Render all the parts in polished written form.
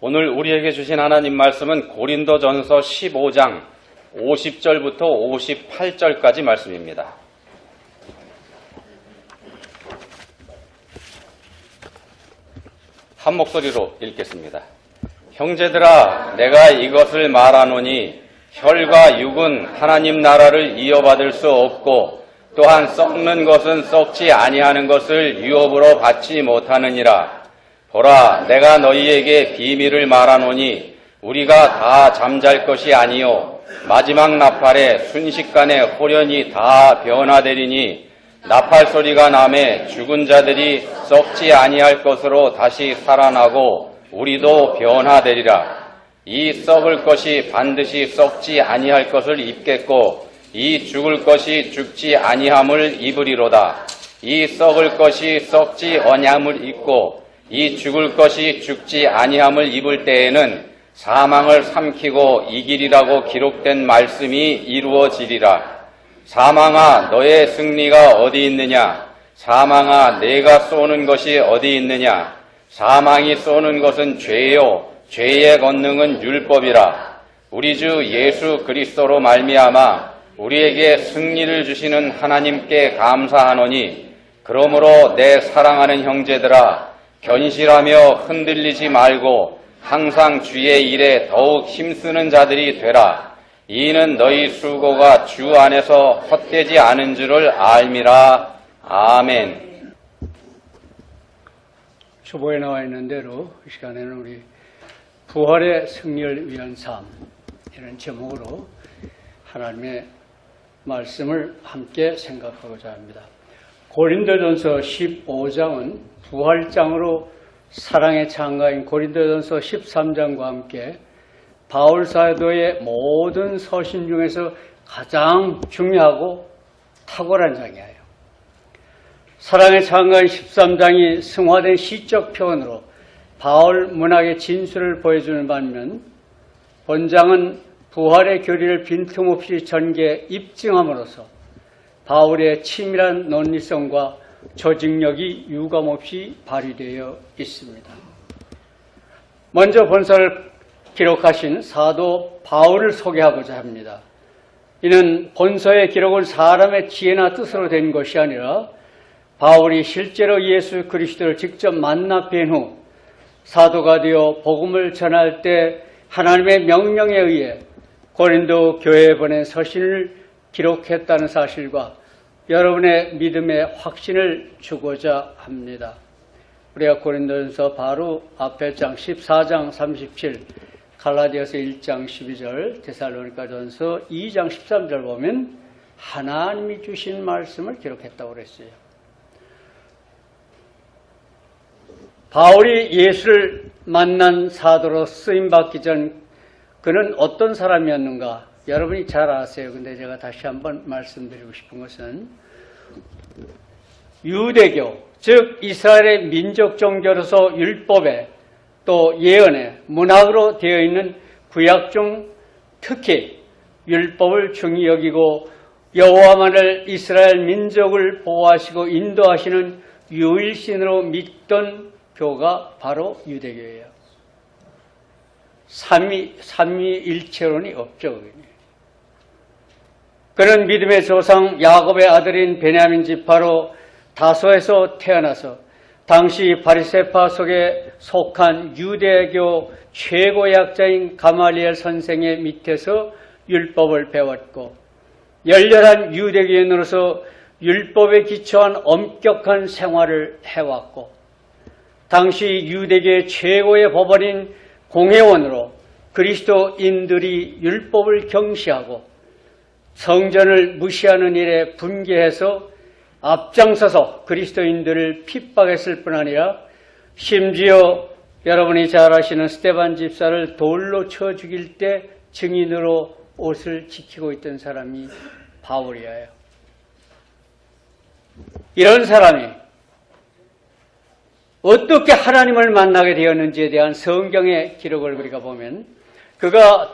오늘 우리에게 주신 하나님 말씀은 고린도전서 15장 50절부터 58절까지 말씀입니다. 한 목소리로 읽겠습니다. 형제들아, 내가 이것을 말하노니 혈과 육은 하나님 나라를 이어받을 수 없고 또한 썩는 것은 썩지 아니하는 것을 유업으로 받지 못하느니라. 보라, 내가 너희에게 비밀을 말하노니 우리가 다 잠잘 것이 아니요 마지막 나팔에 순식간에 호련히 다 변화되리니 나팔 소리가 나매 죽은 자들이 썩지 아니할 것으로 다시 살아나고 우리도 변화되리라. 이 썩을 것이 반드시 썩지 아니할 것을 입겠고 이 죽을 것이 죽지 아니함을 입으리로다. 이 썩을 것이 썩지 아니함을 입고 이 죽을 것이 죽지 아니함을 입을 때에는 사망을 삼키고 이기리라고 기록된 말씀이 이루어지리라. 사망아, 너의 승리가 어디 있느냐? 사망아, 내가 쏘는 것이 어디 있느냐? 사망이 쏘는 것은 죄요, 죄의 권능은 율법이라. 우리 주 예수 그리스도로 말미암아 우리에게 승리를 주시는 하나님께 감사하노니, 그러므로 내 사랑하는 형제들아, 견실하며 흔들리지 말고 항상 주의 일에 더욱 힘쓰는 자들이 되라. 이는 너희 수고가 주 안에서 헛되지 않은 줄을 알미라. 아멘. 초보에 나와 있는 대로 이 시간에는 우리 부활의 승리를 위한 삶, 이런 제목으로 하나님의 말씀을 함께 생각하고자 합니다. 고린도전서 15장은 부활장으로 사랑의 창가인 고린도전서 13장과 함께 바울 사도의 모든 서신 중에서 가장 중요하고 탁월한 장이에요. 사랑의 창가인 13장이 승화된 시적 표현으로 바울 문학의 진술을 보여주는 반면, 본장은 부활의 교리를 빈틈없이 전개 입증함으로써 바울의 치밀한 논리성과 조직력이 유감없이 발휘되어 있습니다. 먼저 본서를 기록하신 사도 바울을 소개하고자 합니다. 이는 본서의 기록은 사람의 지혜나 뜻으로 된 것이 아니라 바울이 실제로 예수 그리스도를 직접 만나 뵌 후 사도가 되어 복음을 전할 때 하나님의 명령에 의해 고린도 교회에 보낸 서신을 기록했다는 사실과 여러분의 믿음의 확신을 주고자 합니다. 우리가 고린도전서 바로 앞에 장 14장 37, 갈라디아서 1장 12절, 데살로니가전서 2장 13절 보면 하나님이 주신 말씀을 기록했다고 그랬어요. 바울이 예수를 만난 사도로 쓰임받기 전 그는 어떤 사람이었는가? 여러분이 잘 아세요. 근데 제가 다시 한번 말씀드리고 싶은 것은 유대교, 즉 이스라엘의 민족 종교로서 율법에 또 예언에 문학으로 되어 있는 구약 중 특히 율법을 중히 여기고 여호와만을 이스라엘 민족을 보호하시고 인도하시는 유일신으로 믿던 교가 바로 유대교예요. 삼위일체론이 없죠. 그는 믿음의 조상 야곱의 아들인 베냐민 지파로 다소에서 태어나서 당시 바리새파 속에 속한 유대교 최고 약자인 가말리엘 선생의 밑에서 율법을 배웠고, 열렬한 유대교인으로서 율법에 기초한 엄격한 생활을 해왔고, 당시 유대교의 최고의 법원인 공회원으로 그리스도인들이 율법을 경시하고 성전을 무시하는 일에 분개해서 앞장서서 그리스도인들을 핍박했을 뿐 아니라 심지어 여러분이 잘 아시는 스데반 집사를 돌로 쳐 죽일 때 증인으로 옷을 지키고 있던 사람이 바울이에요. 이런 사람이 어떻게 하나님을 만나게 되었는지에 대한 성경의 기록을 우리가 보면, 그가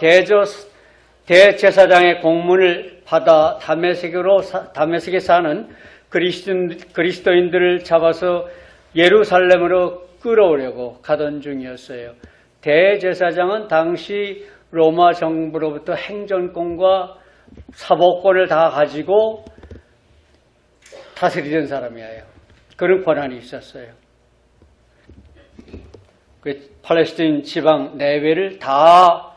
대제사장의 공문을 받아 다메섹에 사는 그리스도인들을 잡아서 예루살렘으로 끌어오려고 가던 중이었어요. 대제사장은 당시 로마 정부로부터 행정권과 사법권을 다 가지고 다스리던 사람이에요. 그런 권한이 있었어요. 그 팔레스타인 지방 내외를 다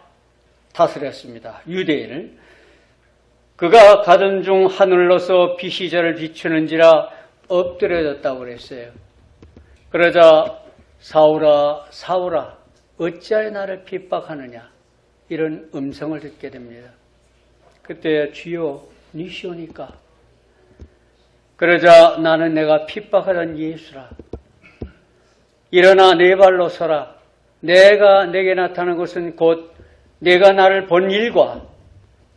다스렸습니다. 유대인을. 그가 가던 중 하늘로서 빛이 저를 비추는지라 엎드려졌다고 그랬어요. 그러자 사울아 사울아 어찌하여 나를 핍박하느냐 이런 음성을 듣게 됩니다. 그때 주여 니시오니까. 그러자 나는 내가 핍박하던 예수라. 일어나 네 발로 서라. 내가 내게 나타난 것은 곧 내가 나를 본 일과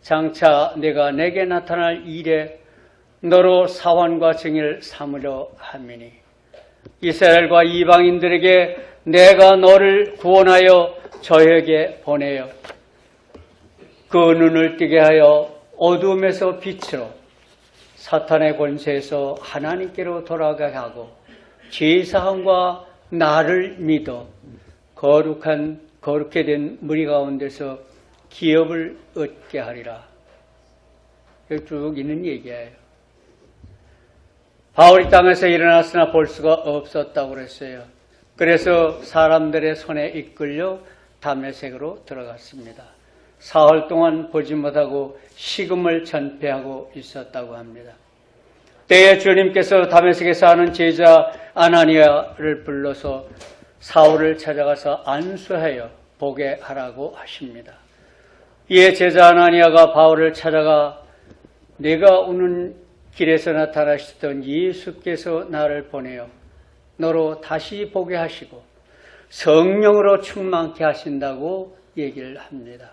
장차 내가 내게 나타날 일에 너로 사환과 증인을 삼으려 함이니 이스라엘과 이방인들에게 내가 너를 구원하여 저에게 보내어 그 눈을 뜨게 하여 어두움에서 빛으로 사탄의 권세에서 하나님께로 돌아가게 하고 죄사함과 나를 믿어 거룩게 된 무리 가운데서 기업을 얻게 하리라. 여기 쭉 있는 얘기예요. 바울이 땅에서 일어났으나 볼 수가 없었다고 그랬어요. 그래서 사람들의 손에 이끌려 다메섹으로 들어갔습니다. 사흘 동안 보지 못하고 식음을 전폐하고 있었다고 합니다. 때에 주님께서 다메섹에 사는 제자 아나니아를 불러서 사울을 찾아가서 안수하여 보게 하라고 하십니다. 이에 제자 아나니아가 바울을 찾아가 내가 오는 길에서 나타나시던 예수께서 나를 보내어 너로 다시 보게 하시고 성령으로 충만케 하신다고 얘기를 합니다.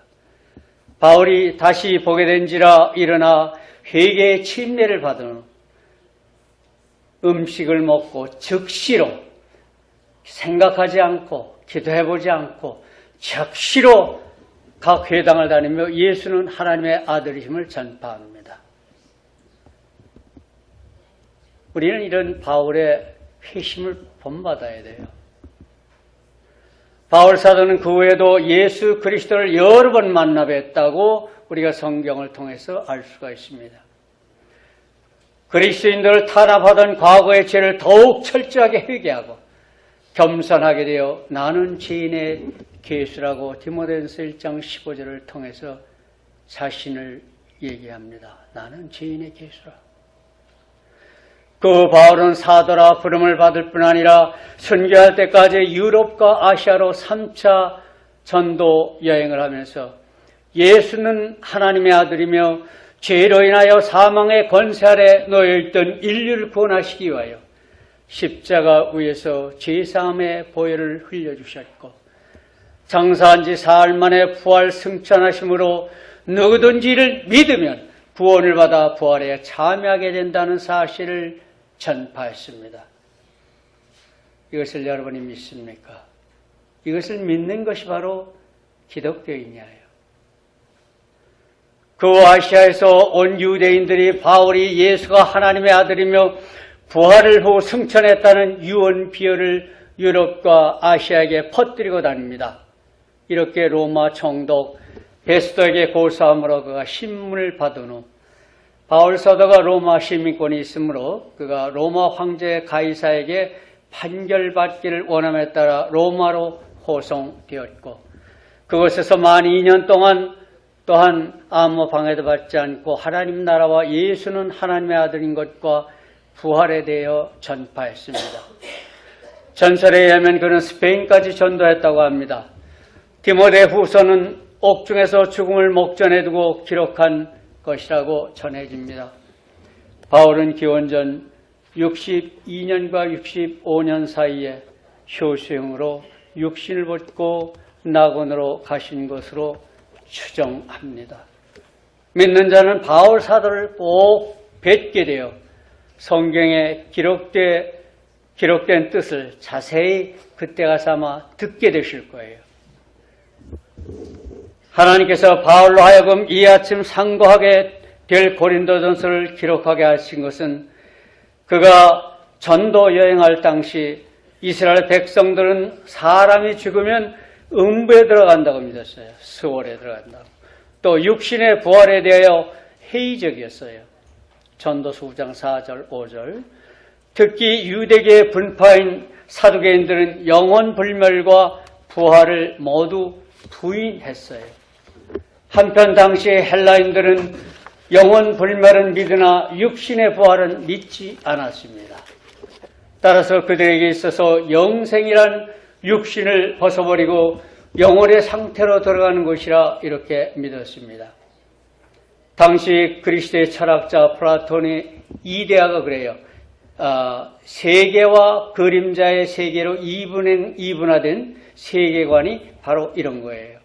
바울이 다시 보게 된지라 일어나 회개의 침례를 받은 후 음식을 먹고 즉시로 생각하지 않고 기도해보지 않고 즉시로 각 회당을 다니며 예수는 하나님의 아들이심을 전파합니다. 우리는 이런 바울의 회심을 본받아야 돼요. 바울 사도는 그 후에도 예수 그리스도를 여러 번 만나 뵀다고 우리가 성경을 통해서 알 수가 있습니다. 그리스도인들을 탄압하던 과거의 죄를 더욱 철저하게 회개하고 겸손하게 되어 나는 죄인의 괴수라고 디모데전서 1장 15절을 통해서 자신을 얘기합니다. 나는 죄인의 괴수라. 그 바울은 사도라 부름을 받을 뿐 아니라 선교할 때까지 유럽과 아시아로 3차 전도 여행을 하면서 예수는 하나님의 아들이며 죄로 인하여 사망의 권세 아래 놓여있던 인류를 구원하시기 위하여 십자가 위에서 죄사함의 보혈을 흘려주셨고 장사한 지 사흘 만에 부활 승천하심으로 누구든지 이를 믿으면 구원을 받아 부활에 참여하게 된다는 사실을 전파했습니다. 이것을 여러분이 믿습니까? 이것을 믿는 것이 바로 기독교인이에요. 그 아시아에서 온 유대인들이 바울이 예수가 하나님의 아들이며 부활을 후 승천했다는 유언 비어를 유럽과 아시아에게 퍼뜨리고 다닙니다. 이렇게 로마 총독 베스도에게 고소함으로 그가 신문을 받은 후 바울 사도가 로마 시민권이 있으므로 그가 로마 황제 가이사에게 판결받기를 원함에 따라 로마로 호송되었고 그곳에서 만 2년 동안 또한 아무 방해도 받지 않고 하나님 나라와 예수는 하나님의 아들인 것과 부활에 대하여 전파했습니다. 전설에 의하면 그는 스페인까지 전도했다고 합니다. 디모데 후서는 옥중에서 죽음을 목전에 두고 기록한 것이라고 전해집니다. 바울은 기원전 62년과 65년 사이에 효수형으로 육신을 벗고 낙원으로 가신 것으로 추정합니다. 믿는 자는 바울 사도를 꼭 뵙게 되어 성경에 기록된 뜻을 자세히 그때 가서 아마 듣게 되실 거예요. 하나님께서 바울로 하여금 이 아침 상고하게 될 고린도전서를 기록하게 하신 것은 그가 전도 여행할 당시 이스라엘 백성들은 사람이 죽으면 음부에 들어간다고 믿었어요. 수월에 들어간다고. 또 육신의 부활에 대하여 회의적이었어요. 전도서 9장 4절 5절. 특히 유대계의 분파인 사두개인들은 영원 불멸과 부활을 모두 부인했어요. 한편 당시의 헬라인들은 영원 불멸은 믿으나 육신의 부활은 믿지 않았습니다. 따라서 그들에게 있어서 영생이란 육신을 벗어버리고 영혼의 상태로 들어가는 것이라 이렇게 믿었습니다. 당시 그리스도의 철학자 플라톤의 이데아가 그래요. 세계와 그림자의 세계로 이분화된 세계관이 바로 이런 거예요.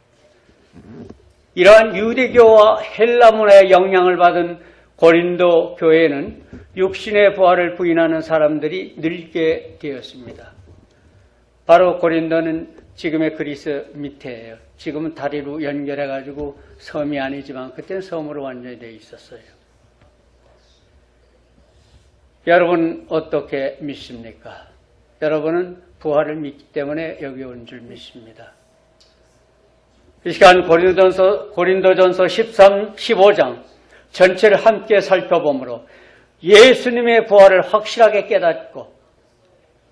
이러한 유대교와 헬라 문화의 영향을 받은 고린도 교회는 육신의 부활을 부인하는 사람들이 늘게 되었습니다. 바로 고린도는 지금의 그리스 밑에예요. 지금은 다리로 연결해가지고 섬이 아니지만 그때는 섬으로 완전히 되어 있었어요. 여러분 어떻게 믿습니까? 여러분은 부활을 믿기 때문에 여기 온 줄 믿습니다. 이 시간 고린도전서 15장 전체를 함께 살펴보므로 예수님의 부활을 확실하게 깨닫고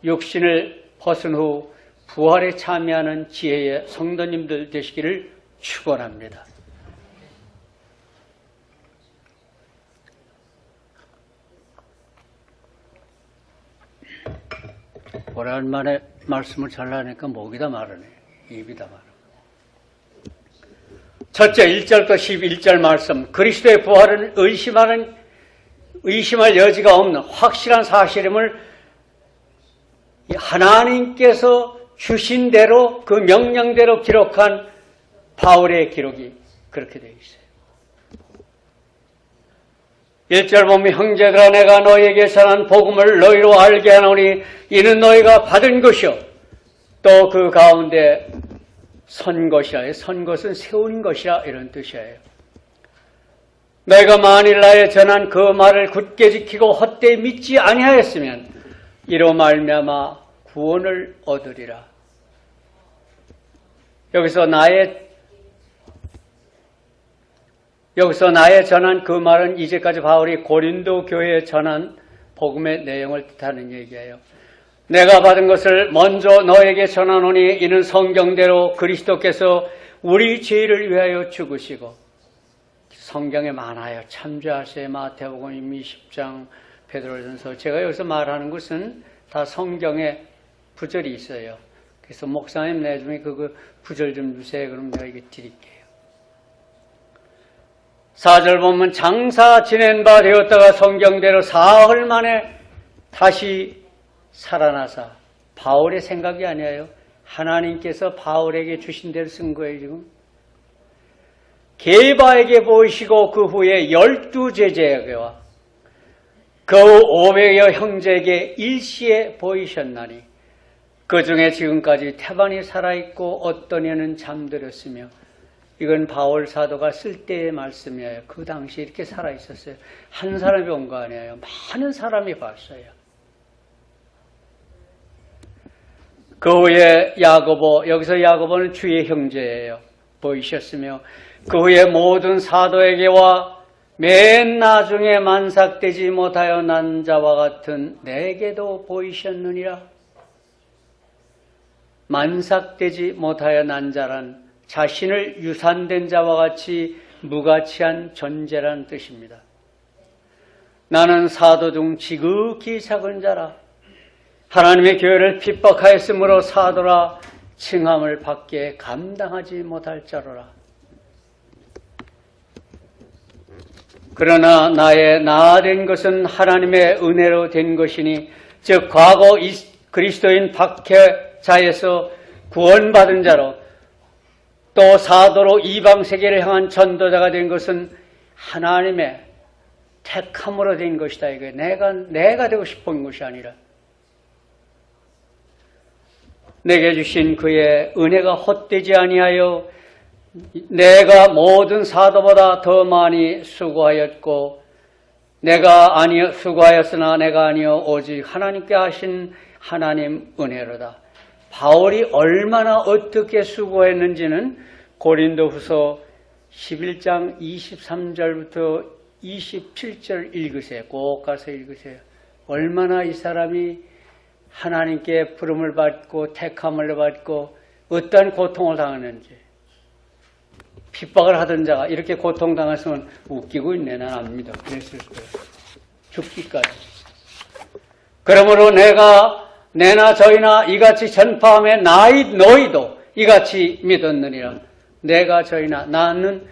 육신을 벗은 후 부활에 참여하는 지혜의 성도님들 되시기를 축원합니다. 오랜만에 말씀을 잘하니까 목이 다 마르네. 입이 다 마르네. 첫째 1절부터 11절 말씀. 그리스도의 부활은 의심할 여지가 없는 확실한 사실임을 하나님께서 주신 대로 그 명령대로 기록한 바울의 기록이 그렇게 되어 있어요. 1절 보면 형제들아 내가 너희에게 전한 복음을 너희로 알게 하노니 이는 너희가 받은 것이요 또 그 가운데 선 것이라. 선 것은 세운 것이라 이런 뜻이에요. 너희가 만일 나의 전한 그 말을 굳게 지키고 헛되이 믿지 아니하였으면 이로 말미암아 구원을 얻으리라. 여기서 나의 전한 그 말은 이제까지 바울이 고린도 교회에 전한 복음의 내용을 뜻하는 얘기예요. 내가 받은 것을 먼저 너에게 전하노니 이는 성경대로 그리스도께서 우리 죄를 위하여 죽으시고 성경에 많아요. 참조하세요. 마태복음, 이미 10장, 베드로전서. 제가 여기서 말하는 것은 다 성경에 구절이 있어요. 그래서 목사님 나중에 그 구절 좀 주세요. 그럼 내가 이거 드릴게요. 4절 보면 장사 지낸 바 되었다가 성경대로 사흘 만에 다시 살아나사. 바울의 생각이 아니에요. 하나님께서 바울에게 주신 대로 쓴 거예요 지금. 게바에게 보이시고 그 후에 12제자에게와 그 500여 형제에게 일시에 보이셨나니 그 중에 지금까지 태반이 살아있고 어떤 이는 잠들었으며. 이건 바울 사도가 쓸 때의 말씀이에요. 그 당시에 이렇게 살아있었어요. 한 사람이 온 거 아니에요. 많은 사람이 봤어요. 그 후에 야고보, 여기서 야고보는 주의 형제예요. 보이셨으며 그 후에 모든 사도에게와 맨 나중에 만삭되지 못하여 난 자와 같은 내게도 보이셨느니라. 만삭되지 못하여 난 자란 자신을 유산된 자와 같이 무가치한 존재라는 뜻입니다. 나는 사도 중 지극히 작은 자라. 하나님의 교회를 핍박하였으므로 사도라 칭함을 받게 감당하지 못할 자로라. 그러나 나의 나된 것은 하나님의 은혜로 된 것이니 즉 과거 그리스도인 박해자에서 구원받은 자로 또 사도로 이방 세계를 향한 전도자가 된 것은 하나님의 택함으로 된 것이다. 이게 내가 되고 싶은 것이 아니라 내게 주신 그의 은혜가 헛되지 아니하여 내가 모든 사도보다 더 많이 수고하였고 내가 아니여 수고하였으나 내가 아니여 오직 하나님께 하신 하나님 은혜로다. 바울이 얼마나 어떻게 수고했는지는 고린도후서 11장 23절부터 27절 읽으세요. 꼭 가서 읽으세요. 얼마나 이 사람이 하나님께 부름을 받고 택함을 받고 어떠한 고통을 당하는지. 핍박을 하던 자가 이렇게 고통당했으면 웃기고 있네. 난 안 믿어. 그랬을 거예요. 죽기까지. 그러므로 내가 내나 저희나 이같이 전파함에 너희도 이같이 믿었느니라. 내가 저희나 나는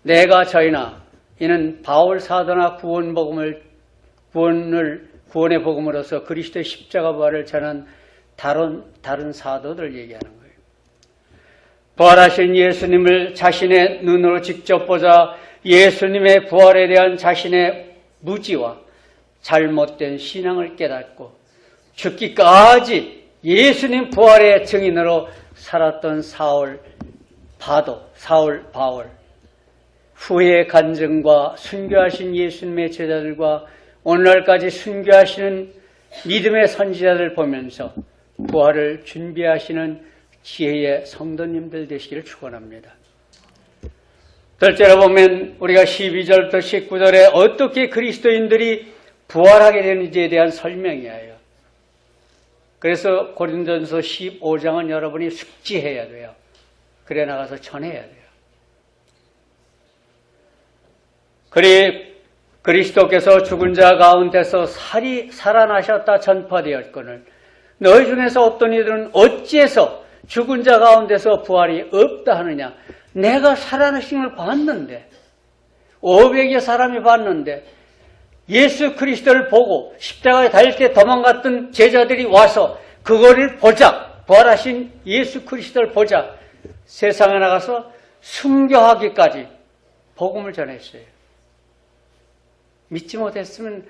내가 저희나 이는 바울 사도나 구원의 복음으로서 그리스도의 십자가 부활을 전한 다른 사도들 얘기하는 거예요. 부활하신 예수님을 자신의 눈으로 직접 보자 예수님의 부활에 대한 자신의 무지와 잘못된 신앙을 깨닫고 죽기까지 예수님 부활의 증인으로 살았던 사울 바울 후의 간증과 순교하신 예수님의 제자들과 오늘날까지 순교하시는 믿음의 선지자들 보면서 부활을 준비하시는 지혜의 성도님들 되시기를 축원합니다. 둘째로 보면 우리가 12절부터 19절에 어떻게 그리스도인들이 부활하게 되는지에 대한 설명이에요. 그래서 고린도전서 15장은 여러분이 숙지해야 돼요. 그래 나가서 전해야 돼요. 그리스도께서 죽은 자 가운데서 살아나셨다 전파되었거늘 너희 중에서 어떤 이들은 어찌해서 죽은 자 가운데서 부활이 없다 하느냐. 내가 살아나신 걸 봤는데 500여 사람이 봤는데 예수 그리스도를 보고 십자가에 달릴 때 도망갔던 제자들이 와서 그거를 보자. 부활하신 예수 그리스도를 보자. 세상에 나가서 순교하기까지 복음을 전했어요. 믿지 못했으면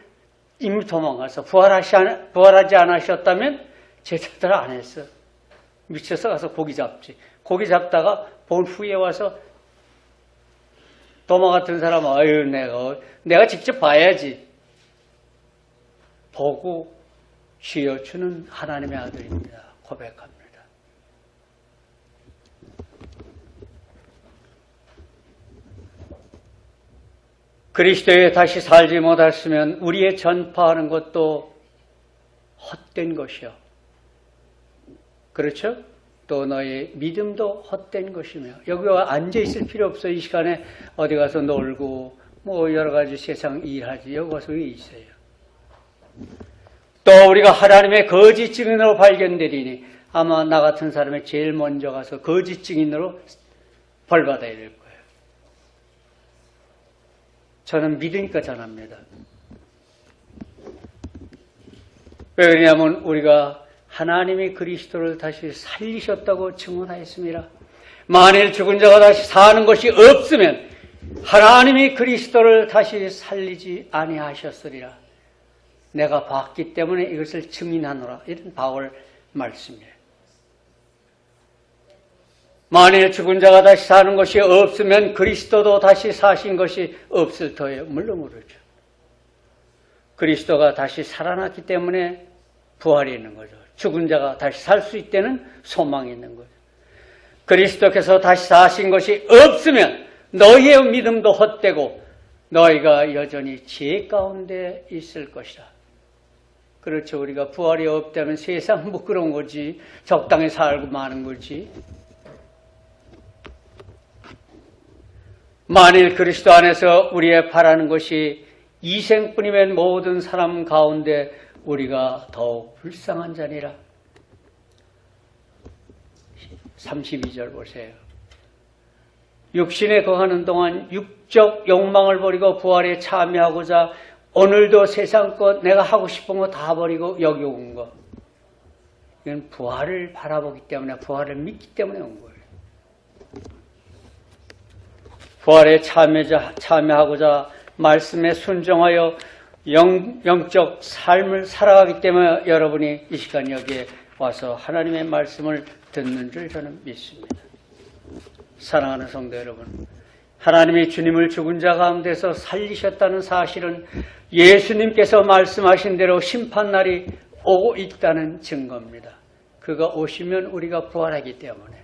이미 도망가서 부활하지 않으셨다면 제자들 안 했어. 미쳐서 가서 고기 잡지. 고기 잡다가 본 후에 와서 도망갔던 사람은 아유 내가 직접 봐야지. 보고 쥐어주는 하나님의 아들입니다. 고백합니다. 그리스도에 다시 살지 못했으면 우리의 전파하는 것도 헛된 것이요. 그렇죠? 또 너의 믿음도 헛된 것이며 여기 앉아있을 필요 없어. 이 시간에 어디 가서 놀고 뭐 여러 가지 세상 일하지. 여기 가서 왜 있어요? 또 우리가 하나님의 거짓 증인으로 발견되리니 아마 나 같은 사람이 제일 먼저 가서 거짓 증인으로 벌받아야 될 거예요. 저는 믿으니까 전합니다. 왜 그러냐면 우리가 하나님이 그리스도를 다시 살리셨다고 증언하였습니다. 만일 죽은 자가 다시 사는 것이 없으면 하나님이 그리스도를 다시 살리지 아니하셨으리라. 내가 봤기 때문에 이것을 증인하노라. 이런 바울 말씀이에요. 만일 죽은 자가 다시 사는 것이 없으면 그리스도도 다시 사신 것이 없을 터예요. 물론 그렇죠. 그리스도가 다시 살아났기 때문에 부활이 있는 거죠. 죽은 자가 다시 살 수 있다는 소망이 있는 거죠. 그리스도께서 다시 사신 것이 없으면 너희의 믿음도 헛되고 너희가 여전히 죄 가운데 있을 것이다. 그렇죠. 우리가 부활이 없다면 세상 부끄러운 거지. 적당히 살고 마는 거지. 만일 그리스도 안에서 우리의 바라는 것이 이생뿐이면 모든 사람 가운데 우리가 더욱 불쌍한 자니라. 32절 보세요. 육신에 거하는 동안 육적 욕망을 버리고 부활에 참여하고자 오늘도 세상 것 내가 하고 싶은 거 다 버리고 여기 온 거. 이건 부활을 바라보기 때문에 부활을 믿기 때문에 온 거예요. 부활에 참여하고자 말씀에 순종하여 영적 삶을 살아가기 때문에 여러분이 이 시간 여기에 와서 하나님의 말씀을 듣는 줄 저는 믿습니다. 사랑하는 성도 여러분, 하나님이 주님을 죽은 자 가운데서 살리셨다는 사실은 예수님께서 말씀하신 대로 심판날이 오고 있다는 증거입니다. 그가 오시면 우리가 부활하기 때문에.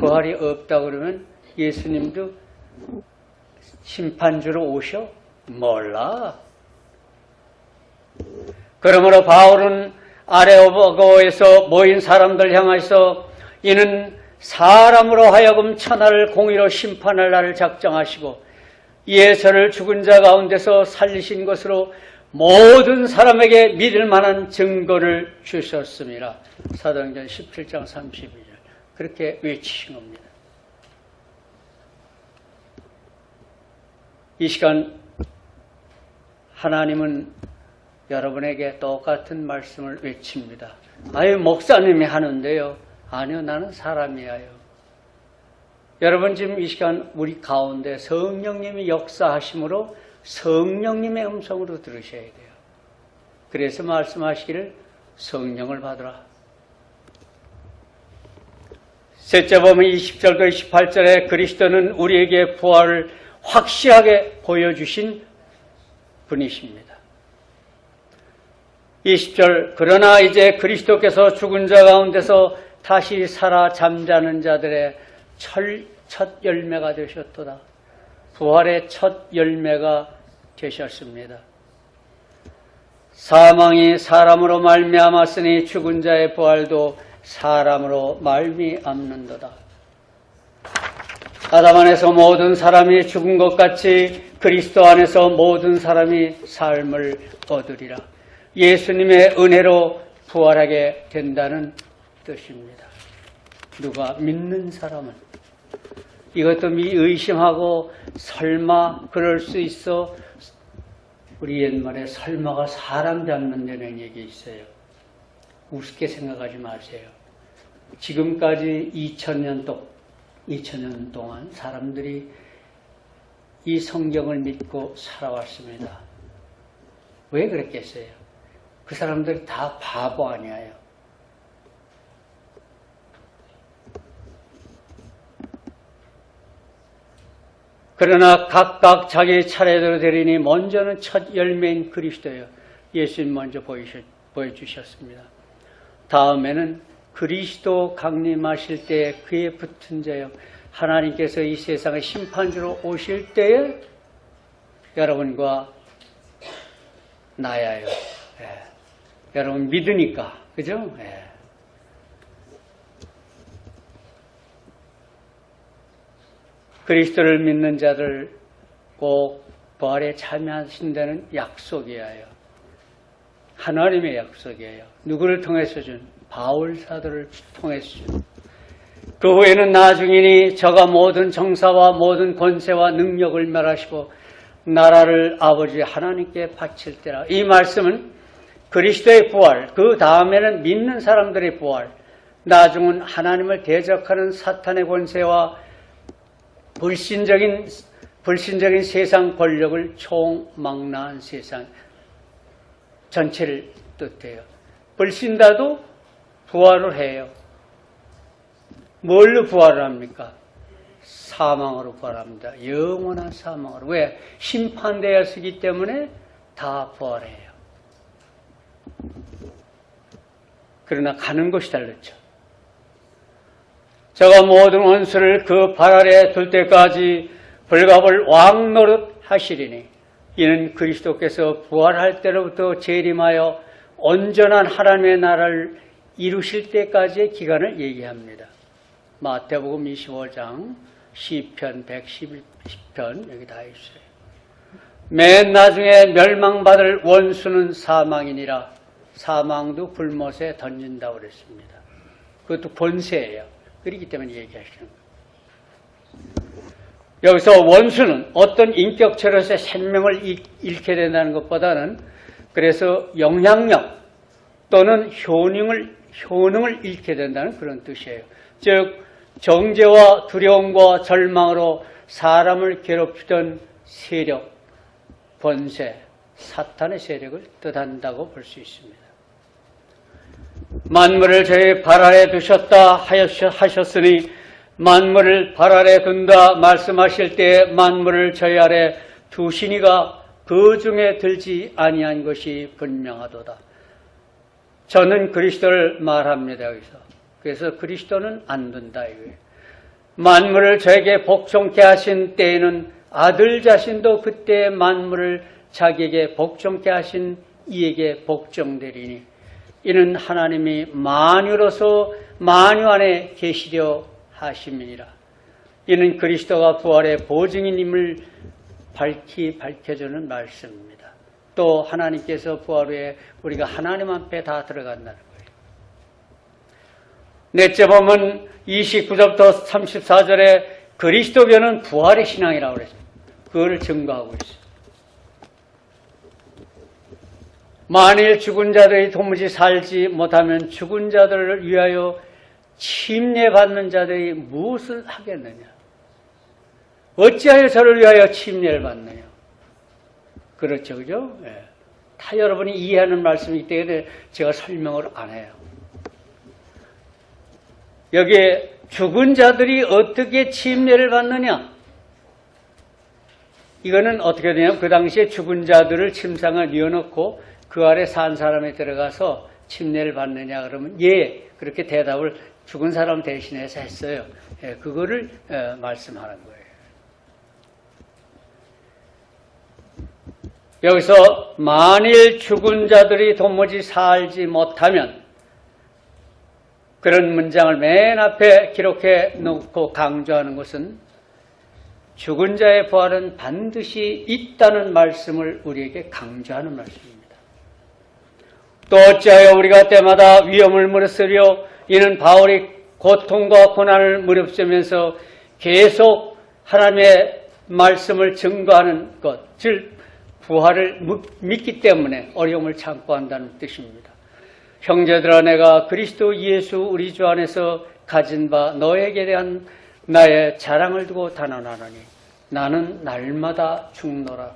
부활이 없다 그러면 예수님도 심판주로 오셔? 몰라. 그러므로 바울은 아레오파고에서 모인 사람들 향해서 이는 사람으로 하여금 천하를 공의로 심판할 날을 작정하시고 예수를 죽은 자 가운데서 살리신 것으로 모든 사람에게 믿을 만한 증거를 주셨습니다. 사도행전 17장 32절 그렇게 외치신 겁니다. 이 시간 하나님은 여러분에게 똑같은 말씀을 외칩니다. 아유, 목사님이 하는데요. 아니요, 나는 사람이에요. 여러분 지금 이 시간 우리 가운데 성령님이 역사하심으로 성령님의 음성으로 들으셔야 돼요. 그래서 말씀하시기를 성령을 받으라. 셋째 보면 20절과 28절에 그리스도는 우리에게 부활을 확실하게 보여주신 분이십니다. 20절 그러나 이제 그리스도께서 죽은 자 가운데서 다시 살아 잠자는 자들의 첫 열매가 되셨도다. 부활의 첫 열매가 되셨습니다. 사망이 사람으로 말미암았으니 죽은 자의 부활도 사람으로 말미암는도다. 아담 안에서 모든 사람이 죽은 것 같이 그리스도 안에서 모든 사람이 삶을 얻으리라. 예수님의 은혜로 부활하게 된다는 뜻입니다. 누가 믿는 사람은 이것도 의심하고 설마 그럴 수 있어. 우리 옛말에 설마가 사람 잡는다는 얘기 있어요. 우습게 생각하지 마세요. 지금까지 2000년 동안 사람들이 이 성경을 믿고 살아왔습니다. 왜 그랬겠어요? 그 사람들이 다 바보 아니에요. 그러나 각각 자기 차례대로 되리니 먼저는 첫 열매인 그리스도예요. 예수님 먼저 보여주셨습니다. 다음에는 그리스도 강림하실 때에 그에 붙은 자요. 하나님께서 이 세상의 심판주로 오실 때에 여러분과 나야요. 예. 여러분 믿으니까. 그죠? 예. 그리스도를 믿는 자들 꼭 부활에 참여하신다는 약속이에요. 하나님의 약속이에요. 누구를 통해서 준? 바울 사도를 통해서 준. 그 후에는 나중이니 저가 모든 정사와 모든 권세와 능력을 멸하시고 나라를 아버지 하나님께 바칠 때라. 이 말씀은 그리스도의 부활, 그 다음에는 믿는 사람들의 부활, 나중은 하나님을 대적하는 사탄의 권세와 불신적인 세상 권력을 총망라한 세상 전체를 뜻해요. 불신자도 부활을 해요. 뭘로 부활을 합니까? 사망으로 부활합니다. 영원한 사망으로. 왜? 심판되었기 때문에 다 부활해요. 그러나 가는 것이 다르죠. 저가 모든 원수를 그 발 아래 둘 때까지 불갑을 왕노릇 하시리니 이는 그리스도께서 부활할 때로부터 재림하여 온전한 하나님의 나라를 이루실 때까지의 기간을 얘기합니다. 마태복음 25장, 시편 110편 여기 다 있어요. 맨 나중에 멸망받을 원수는 사망이니라. 사망도 불못에 던진다고 그랬습니다. 그것도 권세예요. 그렇기 때문에 얘기하시는 거예요. 여기서 원수는 어떤 인격체로서의 생명을 잃게 된다는 것보다는 그래서 영향력 또는 효능을 잃게 된다는 그런 뜻이에요. 즉 정죄와 두려움과 절망으로 사람을 괴롭히던 세력, 권세, 사탄의 세력을 뜻한다고 볼 수 있습니다. 만물을 저희 발 아래 두셨다 하셨으니 만물을 발 아래 둔다 말씀하실 때 만물을 저희 아래 두시니가 그 중에 들지 아니한 것이 분명하도다. 저는 그리스도를 말합니다. 여기서. 그래서 그리스도는 안 된다 이거예요. 만물을 저에게 복종케 하신 때에는 아들 자신도 그때 만물을 자기에게 복종케 하신 이에게 복종되리니 이는 하나님이 만유로서 만유 안에 계시려 하심이니라. 이는 그리스도가 부활의 보증인임을 밝혀주는 말씀입니다. 또 하나님께서 부활 후에 우리가 하나님 앞에 다 들어간다는 거예요. 넷째 보면 29절부터 34절에 그리스도교는 부활의 신앙이라고 그랬습니다. 그거를 증거하고 있어요. 만일 죽은 자들이 도무지 살지 못하면 죽은 자들을 위하여 침례받는 자들이 무엇을 하겠느냐? 어찌하여 저를 위하여 침례를 받느냐? 그렇죠, 그죠? 예. 다 여러분이 이해하는 말씀이기 때문에 제가 설명을 안 해요. 여기에 죽은 자들이 어떻게 침례를 받느냐? 이거는 어떻게 되냐면 그 당시에 죽은 자들을 침상을 뉘어놓고 그 아래 산 사람이 들어가서 침례를 받느냐 그러면 예, 그렇게 대답을 죽은 사람 대신해서 했어요. 예, 그거를 말씀하는 거예요. 여기서 만일 죽은 자들이 도무지 살지 못하면 그런 문장을 맨 앞에 기록해 놓고 강조하는 것은 죽은 자의 부활은 반드시 있다는 말씀을 우리에게 강조하는 말씀입니다. 또 어찌하여 우리가 때마다 위험을 무릅쓰려 이는 바울이 고통과 고난을 무릅쓰면서 계속 하나님의 말씀을 증거하는 것, 즉 부활을 믿기 때문에 어려움을 참고 한다는 뜻입니다. 형제들아 내가 그리스도 예수 우리 주 안에서 가진 바 너에게 대한 나의 자랑을 두고 단언하노니 나는 날마다 죽노라.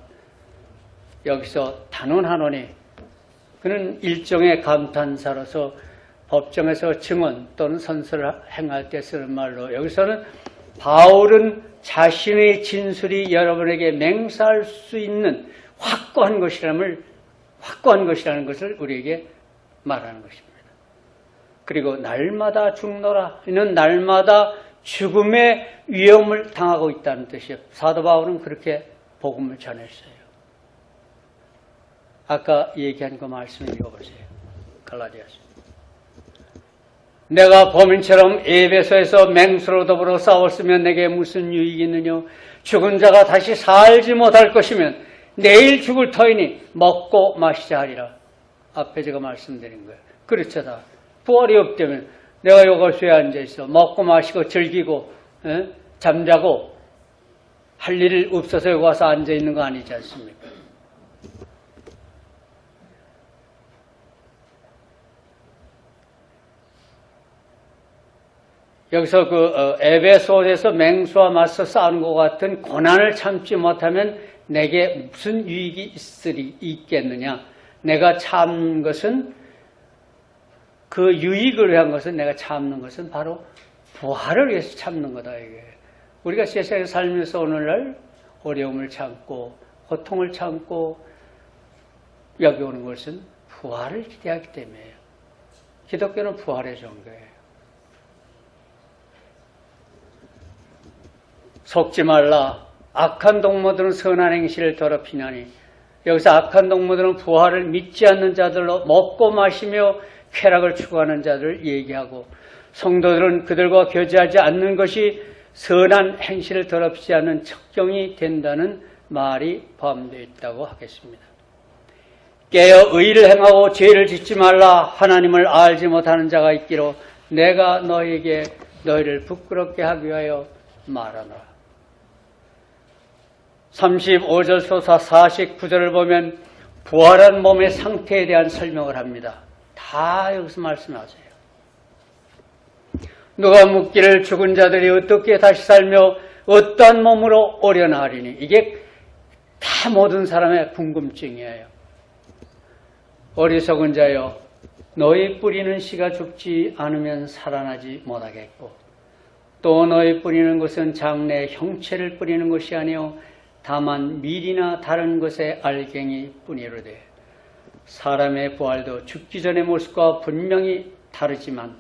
여기서 단언하노니 그는 일종의 감탄사로서 법정에서 증언 또는 선서를 행할 때 쓰는 말로 여기서는 바울은 자신의 진술이 여러분에게 맹세할 수 있는 확고한 것이라는 것을 우리에게 말하는 것입니다. 그리고 날마다 죽노라. 이는 날마다 죽음의 위험을 당하고 있다는 뜻이에요. 사도 바울은 그렇게 복음을 전했어요. 아까 얘기한 그 말씀 읽어보세요. 갈라디아서. 내가 범인처럼 에베소에서 맹수로 더불어 싸웠으면 내게 무슨 유익이 있느냐. 죽은 자가 다시 살지 못할 것이면 내일 죽을 터이니 먹고 마시자 하리라. 앞에 제가 말씀드린 거예요. 그렇죠. 다 부활이 없다면 내가 요것에 앉아있어 먹고 마시고 즐기고 잠자고 할 일 없어서 여기 와서 앉아있는 거 아니지 않습니까? 여기서 에베소에서 맹수와 맞서 싸우는 것 같은 고난을 참지 못하면 내게 무슨 유익이 있겠느냐. 내가 참는 것은 그 유익을 위한 것은 내가 참는 것은 바로 부활을 위해서 참는 거다. 이게 우리가 세상에 살면서 오늘날 어려움을 참고 고통을 참고 여기 오는 것은 부활을 기대하기 때문이에요. 기독교는 부활의 종교예요. 속지 말라. 악한 동무들은 선한 행실을 더럽히나니. 여기서 악한 동무들은 부활을 믿지 않는 자들로 먹고 마시며 쾌락을 추구하는 자들을 얘기하고 성도들은 그들과 교제하지 않는 것이 선한 행실을 더럽히지 않는 척경이 된다는 말이 포함되어 있다고 하겠습니다. 깨어 의를 행하고 죄를 짓지 말라. 하나님을 알지 못하는 자가 있기로 내가 너희에게 너희를 부끄럽게 하기 위하여 말하노라. 35절부터 49절을 보면 부활한 몸의 상태에 대한 설명을 합니다. 다 여기서 말씀하세요. 누가 묻기를 죽은 자들이 어떻게 다시 살며 어떠한 몸으로 오려나 하리니. 이게 다 모든 사람의 궁금증이에요. 어리석은 자여 너희 뿌리는 씨가 죽지 않으면 살아나지 못하겠고 또 너희 뿌리는 것은 장래의 형체를 뿌리는 것이 아니요 다만 밀이나 다른 것의 알갱이 뿐이로되 사람의 부활도 죽기 전의 모습과 분명히 다르지만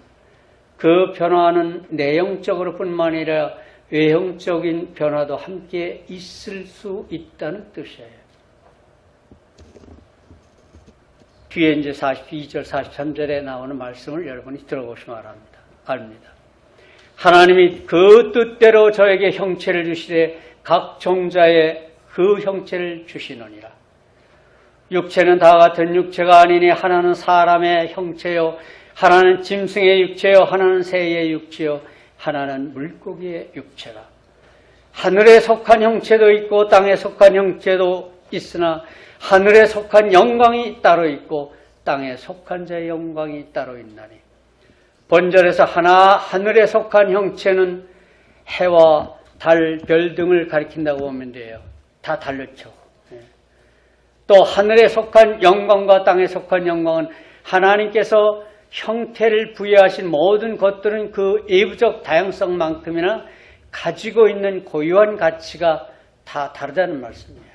그 변화는 내용적으로 뿐만 아니라 외형적인 변화도 함께 있을 수 있다는 뜻이에요. 뒤에 이제 42절, 43절에 나오는 말씀을 여러분이 들어보시면 압니다. 하나님이 그 뜻대로 저에게 형체를 주시되 각 종자에 그 형체를 주시느니라. 육체는 다 같은 육체가 아니니 하나는 사람의 형체요, 하나는 짐승의 육체요, 하나는 새의 육체요, 하나는 물고기의 육체라. 하늘에 속한 형체도 있고 땅에 속한 형체도 있으나 하늘에 속한 영광이 따로 있고 땅에 속한 자의 영광이 따로 있나니. 본절에서 하늘에 속한 형체는 해와 달, 별 등을 가리킨다고 보면 돼요. 다 달렸죠. 또 하늘에 속한 영광과 땅에 속한 영광은 하나님께서 형태를 부여하신 모든 것들은 그 외부적 다양성만큼이나 가지고 있는 고유한 가치가 다 다르다는 말씀이에요.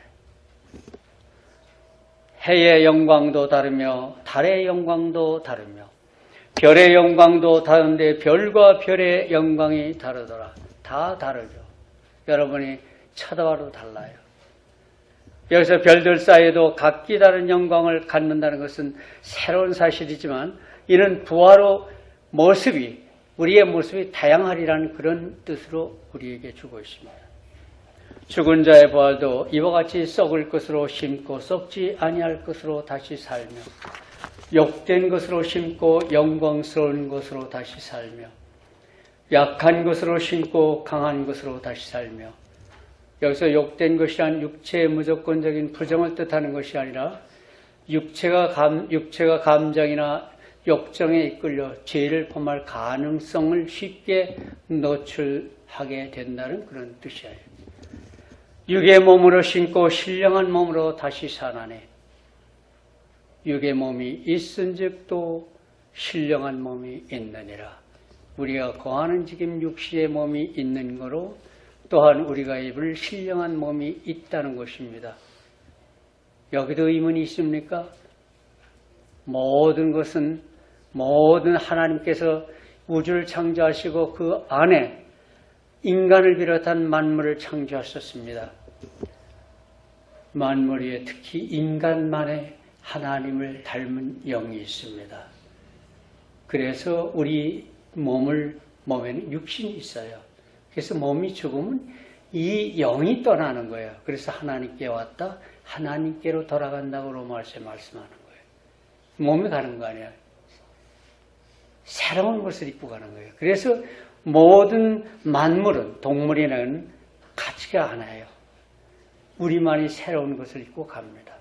해의 영광도 다르며 달의 영광도 다르며 별의 영광도 다른데 별과 별의 영광이 다르더라. 다 다르죠. 여러분이 쳐다봐도 달라요. 여기서 별들 사이에도 각기 다른 영광을 갖는다는 것은 새로운 사실이지만 이는 부활의 모습이, 우리의 모습이 다양하리라는 그런 뜻으로 우리에게 주고 있습니다. 죽은 자의 부활도 이와 같이 썩을 것으로 심고 썩지 아니할 것으로 다시 살며 욕된 것으로 심고 영광스러운 것으로 다시 살며 약한 것으로 심고 강한 것으로 다시 살며, 여기서 욕된 것이란 육체의 무조건적인 부정을 뜻하는 것이 아니라 육체가 감정이나 욕정에 이끌려 죄를 범할 가능성을 쉽게 노출하게 된다는 그런 뜻이에요. 육의 몸으로 신고 신령한 몸으로 다시 사나니 육의 몸이 있은즉 또 신령한 몸이 있느니라. 우리가 거하는 지금 육신의 몸이 있는 거로 또한 우리가 입을 신령한 몸이 있다는 것입니다. 여기도 의문이 있습니까? 모든 하나님께서 우주를 창조하시고 그 안에 인간을 비롯한 만물을 창조하셨습니다. 만물 위에 특히 인간만의 하나님을 닮은 영이 있습니다. 그래서 우리 몸에는 육신이 있어요. 그래서 몸이 죽으면 이 영이 떠나는 거예요. 그래서 하나님께 왔다 하나님께로 돌아간다고 로마서에 말씀하는 거예요. 몸이 가는 거 아니에요. 새로운 것을 입고 가는 거예요. 그래서 모든 만물은, 동물이는 가치가 하나예요. 우리만이 새로운 것을 입고 갑니다.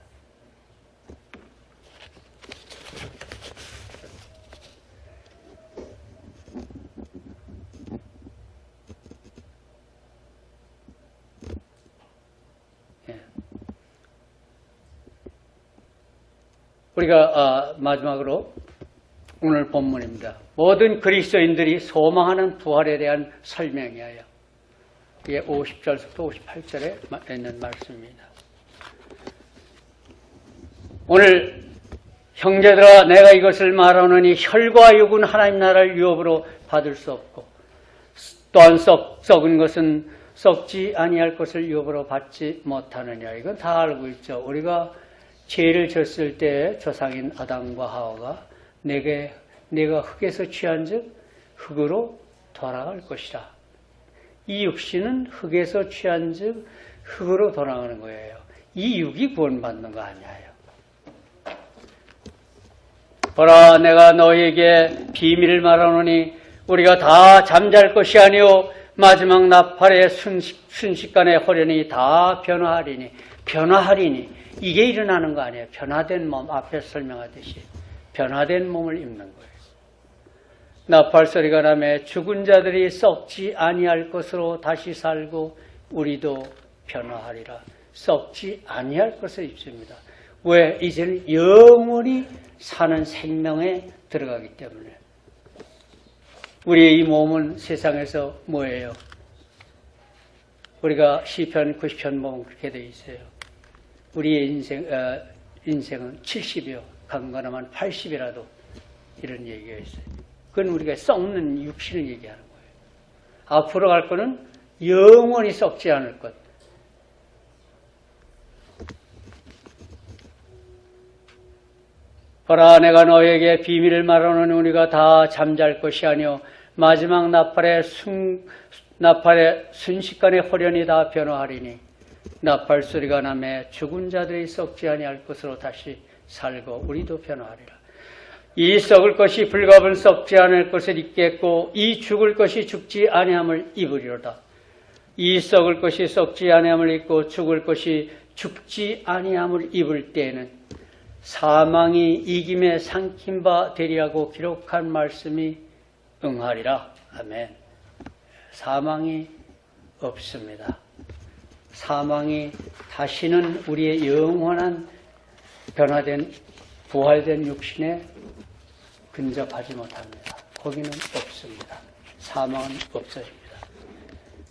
우리가 마지막으로 오늘 본문입니다. 모든 그리스도인들이 소망하는 부활에 대한 설명이에요. 이게 50절부터 58절에 있는 말씀입니다. 오늘 형제들아 내가 이것을 말하노니 혈과 육은 하나님 나라를 유업으로 받을 수 없고 또한 썩은 것은 썩지 아니할 것을 유업으로 받지 못하느냐. 이건 다 알고 있죠. 우리가 죄를 졌을 때 조상인 아담과 하와가 내가 흙에서 취한즉 흙으로 돌아갈 것이라. 이 육신은 흙에서 취한즉 흙으로 돌아가는 거예요. 이 육이 구원받는 거 아니에요. 보라 내가 너희에게 비밀을 말하노니 우리가 다 잠잘 것이 아니요 마지막 나팔의 순식간에 호련히 다 변화하리니 이게 일어나는 거 아니에요. 변화된 몸, 앞에서 설명하듯이 변화된 몸을 입는 거예요. 나팔 소리가 나매 죽은 자들이 썩지 아니할 것으로 다시 살고 우리도 변화하리라. 썩지 아니할 것을 입습니다. 왜? 이제는 영원히 사는 생명에 들어가기 때문에. 우리의 이 몸은 세상에서 뭐예요? 우리가 시편 90편 보면 그렇게 되어 있어요. 우리의 인생은 70여 강건하면 80이라도 이런 얘기가 있어요. 그건 우리가 썩는 육신을 얘기하는 거예요. 앞으로 갈 거는 영원히 썩지 않을 것. 보라, 내가 너에게 비밀을 말하노니 우리가 다 잠잘 것이 아니요 마지막 나팔의 순식간에 호련히 다 변화하리니 나팔 소리가 나매 죽은 자들이 썩지 아니할 것으로 다시 살고 우리도 변화하리라. 이 썩을 것이 불갑은 썩지 않을 것을 입겠고 이 죽을 것이 죽지 아니함을 입으리로다. 이 썩을 것이 썩지 아니함을 입고 죽을 것이 죽지 아니함을 입을 때에는 사망이 이김에 삼킨 바 되리라고 기록한 말씀이 응하리라. 아멘. 사망이 없습니다. 사망이 다시는 우리의 영원한 변화된 부활된 육신에 근접하지 못합니다. 거기는 없습니다. 사망은 없어집니다.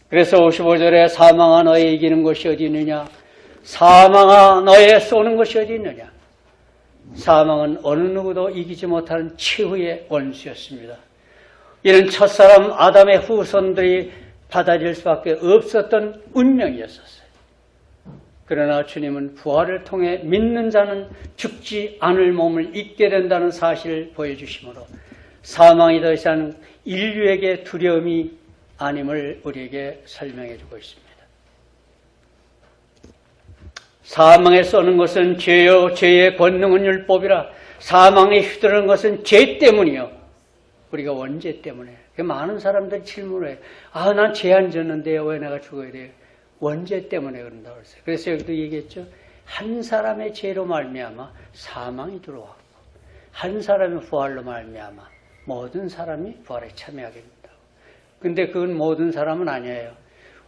그래서 55절에 사망아 너의 이기는 것이 어디 있느냐? 사망아 너의 쏘는 것이 어디 있느냐? 사망은 어느 누구도 이기지 못하는 최후의 원수였습니다. 이는 첫사람 아담의 후손들이 받아들일 수밖에 없었던 운명이었었어요. 그러나 주님은 부활을 통해 믿는 자는 죽지 않을 몸을 입게 된다는 사실을 보여주심으로 사망이 더 이상 인류에게 두려움이 아님을 우리에게 설명해 주고 있습니다. 사망에 쏘는 것은 죄요 죄의 권능은 율법이라. 사망에 휘두르는 것은 죄 때문이요. 우리가 원죄 때문에. 많은 사람들이 질문을 해요. 아, 난 죄 안 졌는데요. 왜 내가 죽어야 돼요? 원죄 때문에 그런다고 했어요. 그래서 여기도 얘기했죠. 한 사람의 죄로 말미암아 사망이 들어왔고 한 사람의 부활로 말미암아 모든 사람이 부활에 참여하게 된다고. 근데 그건 모든 사람은 아니에요.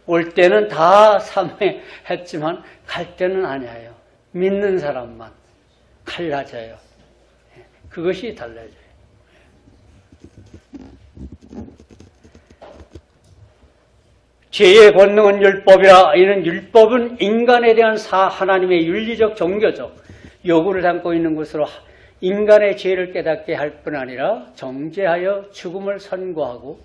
올 때는 다 사망했지만 갈 때는 아니에요. 믿는 사람만 갈라져요. 그것이 달라져요. 죄의 권능은 율법이라. 이는 율법은 인간에 대한 하나님의 윤리적 종교적 요구를 담고 있는 것으로 인간의 죄를 깨닫게 할 뿐 아니라 정죄하여 죽음을 선고하고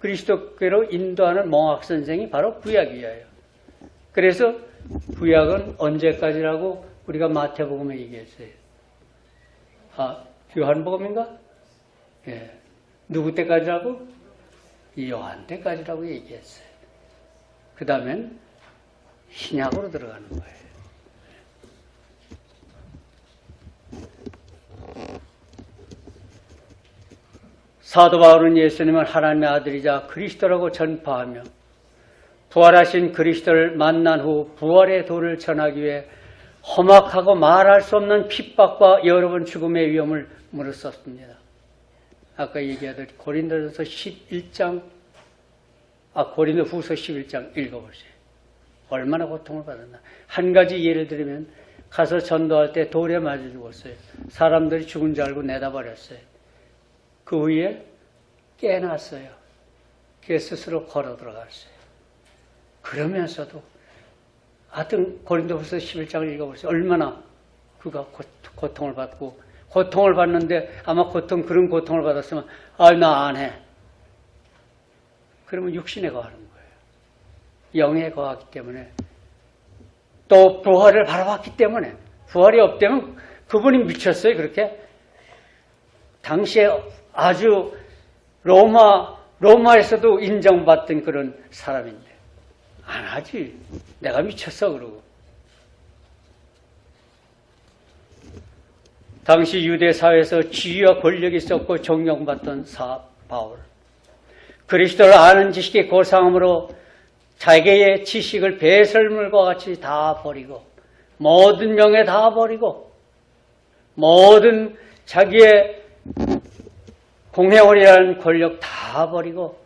그리스도께로 인도하는 몽학선생이 바로 구약이에요. 그래서 구약은 언제까지라고 우리가 마태복음에 얘기했어요. 아, 요한복음인가? 예. 누구 때까지라고? 요한 때까지라고 얘기했어요. 그 다음엔 신약으로 들어가는 거예요. 사도 바울은 예수님은 하나님의 아들이자 그리스도라고 전파하며 부활하신 그리스도를 만난 후 부활의 도를 전하기 위해 험악하고 말할 수 없는 핍박과 여러 번 죽음의 위험을 무릅썼습니다. 아까 얘기하듯 고린도전서 11장 고린도후서 11장 읽어보세요. 얼마나 고통을 받았나. 한 가지 예를 들면 가서 전도할 때 돌에 맞아 죽었어요. 사람들이 죽은 줄 알고 내다버렸어요. 그 후에 깨났어요. 그래서 스스로 걸어 들어갔어요. 그러면서도 하여튼 고린도후서 11장을 읽어보세요. 얼마나 그가 고통을 받고 고통을 받는데 아마 그런 고통을 받았으면 나 안 해. 그러면 육신에 거하는 거예요. 영에 거하기 때문에 또 부활을 바라봤기 때문에 부활이 없다면 그분이 미쳤어요. 그렇게 당시에 아주 로마에서도 인정받던 그런 사람인데 안 하지. 내가 미쳤어 그러고. 당시 유대 사회에서 지위와 권력이 있었고 존경받던 바울. 그리스도를 아는 지식이 고상함으로 자기의 지식을 배설물과 같이 다 버리고 모든 명예 다 버리고 모든 자기의 공회원이라는 권력 다 버리고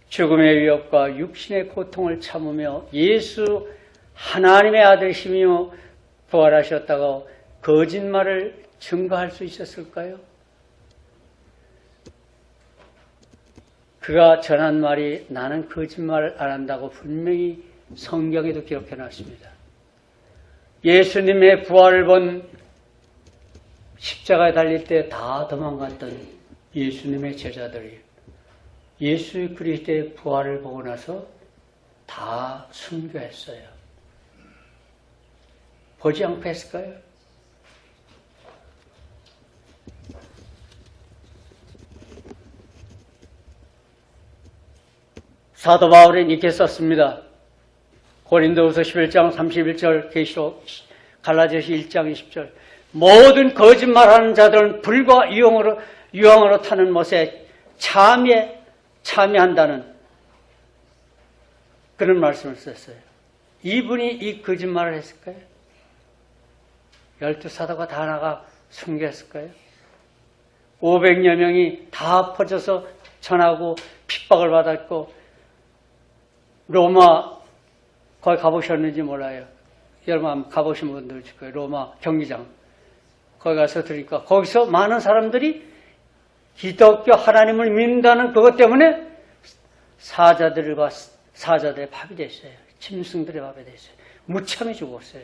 죽음의 위협과 육신의 고통을 참으며 예수 하나님의 아들이시며 부활하셨다고 거짓말을 증거할 수 있었을까요? 그가 전한 말이 나는 거짓말을 안 한다고 분명히 성경에도 기록해 놨습니다. 예수님의 부활을 본 십자가에 달릴 때 다 도망갔던 예수님의 제자들이 예수 그리스도의 부활을 보고 나서 다 순교했어요. 보지 않고 했을까요? 사도 바울은 이렇게 썼습니다. 고린도후서 11장 31절, 계시록 갈라디아서 1장 20절. 모든 거짓말하는 자들은 불과 유황으로 타는 못에 참여한다는 그런 말씀을 썼어요. 이분이 이 거짓말을 했을까요? 12사도가 다 나가 순교했을까요? 500여 명이 다 퍼져서 전하고 핍박을 받았고, 로마 거기 가보셨는지 몰라요. 여러분 가보신 분들 있을 거예요. 로마 경기장 거기 가서 들으니까 거기서 많은 사람들이 기독교 하나님을 믿는다는 그것 때문에 사자들의 밥이 됐어요. 짐승들의 밥이 됐어요. 무참히 죽었어요.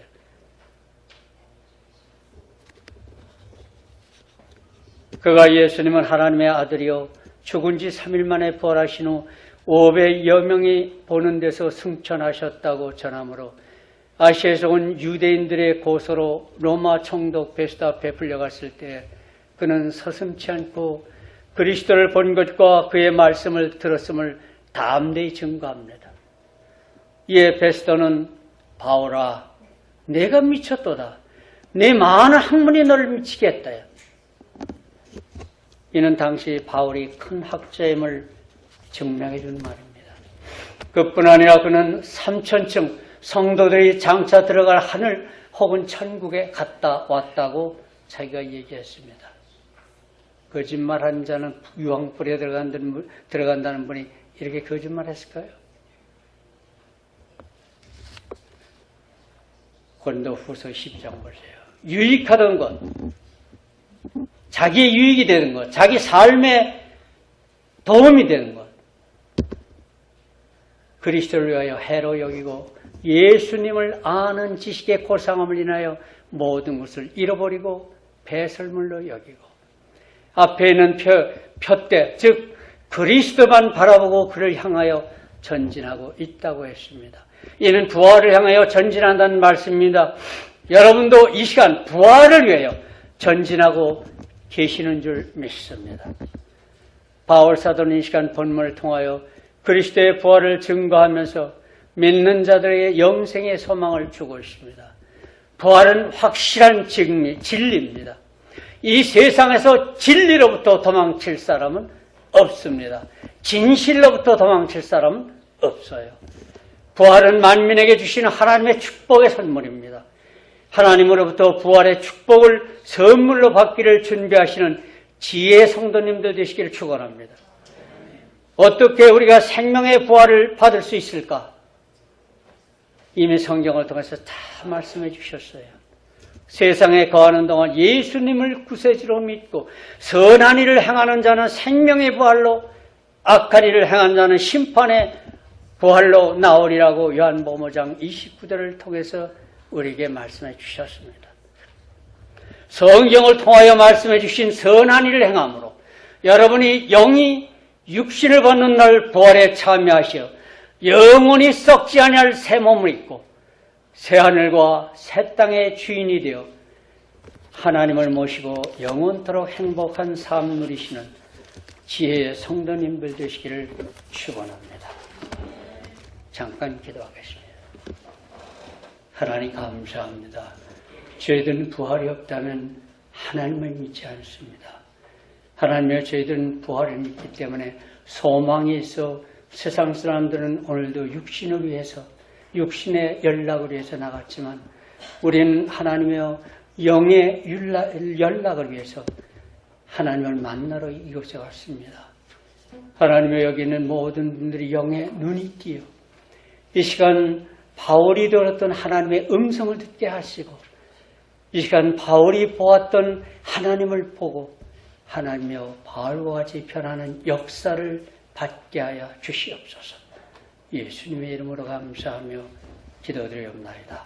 그가 예수님은 하나님의 아들이요 죽은 지 3일 만에 부활하신 후 500여 명이 보는 데서 승천하셨다고 전하므로 아시아에서 온 유대인들의 고소로 로마 총독 베스트 앞에 불려갔을 때 그는 서슴지 않고 그리스도를 본 것과 그의 말씀을 들었음을 담대히 증거합니다. 이에 베스터는 바울아 내가 미쳤도다. 내 많은 학문이 너를 미치겠다. 이는 당시 바울이 큰 학자임을 증명해 준 말입니다. 그뿐 아니라 그는 3000층 성도들이 장차 들어갈 하늘 혹은 천국에 갔다 왔다고 자기가 얘기했습니다. 거짓말한 자는 유황불에 들어간다는 분이 이렇게 거짓말했을까요? 고린도후서 10장 보세요. 유익하던 것, 자기의 유익이 되는 것, 자기 삶에 도움이 되는 것, 그리스도를 위하여 해로 여기고 예수님을 아는 지식의 고상함을 인하여 모든 것을 잃어버리고 배설물로 여기고 앞에 있는 표대, 즉 그리스도만 바라보고 그를 향하여 전진하고 있다고 했습니다. 이는 부활을 향하여 전진한다는 말씀입니다. 여러분도 이 시간 부활을 위하여 전진하고 계시는 줄 믿습니다. 바울 사도는 이 시간 본문을 통하여 그리스도의 부활을 증거하면서 믿는 자들에게 영생의 소망을 주고 있습니다. 부활은 확실한 진리입니다. 이 세상에서 진리로부터 도망칠 사람은 없습니다. 진실로부터 도망칠 사람은 없어요. 부활은 만민에게 주시는 하나님의 축복의 선물입니다. 하나님으로부터 부활의 축복을 선물로 받기를 준비하시는 지혜의 성도님들 되시기를 축원합니다. 어떻게 우리가 생명의 부활을 받을 수 있을까? 이미 성경을 통해서 다 말씀해 주셨어요. 세상에 거하는 동안 예수님을 구세주로 믿고 선한 일을 행하는 자는 생명의 부활로, 악한 일을 행하는 자는 심판의 부활로 나오리라고 요한복음 5장 29절을 통해서 우리에게 말씀해 주셨습니다. 성경을 통하여 말씀해 주신 선한 일을 행함으로 여러분이 영이 육신을 받는 날 부활에 참여하시어 영원히 썩지 아니할 새 몸을 입고 새 하늘과 새 땅의 주인이 되어 하나님을 모시고 영원토록 행복한 삶 누리시는 지혜의 성도님들 되시기를 축원합니다. 잠깐 기도하겠습니다. 하나님 감사합니다. 저희들은 부활이 없다면 하나님을 믿지 않습니다. 하나님의 저희들은 부활을 믿기 때문에 소망이 있어 세상 사람들은 오늘도 육신을 위해서 육신의 연락을 위해서 나갔지만 우리는 하나님의 영의 연락을 위해서 하나님을 만나러 이곳에 왔습니다. 하나님의 여기 있는 모든 분들이 영의 눈이 띄어 이 시간 바울이 들었던 하나님의 음성을 듣게 하시고 이 시간 바울이 보았던 하나님을 보고 하나님여 바울과 같이 변하는 역사를 받게 하여 주시옵소서. 예수님의 이름으로 감사하며 기도드리옵나이다.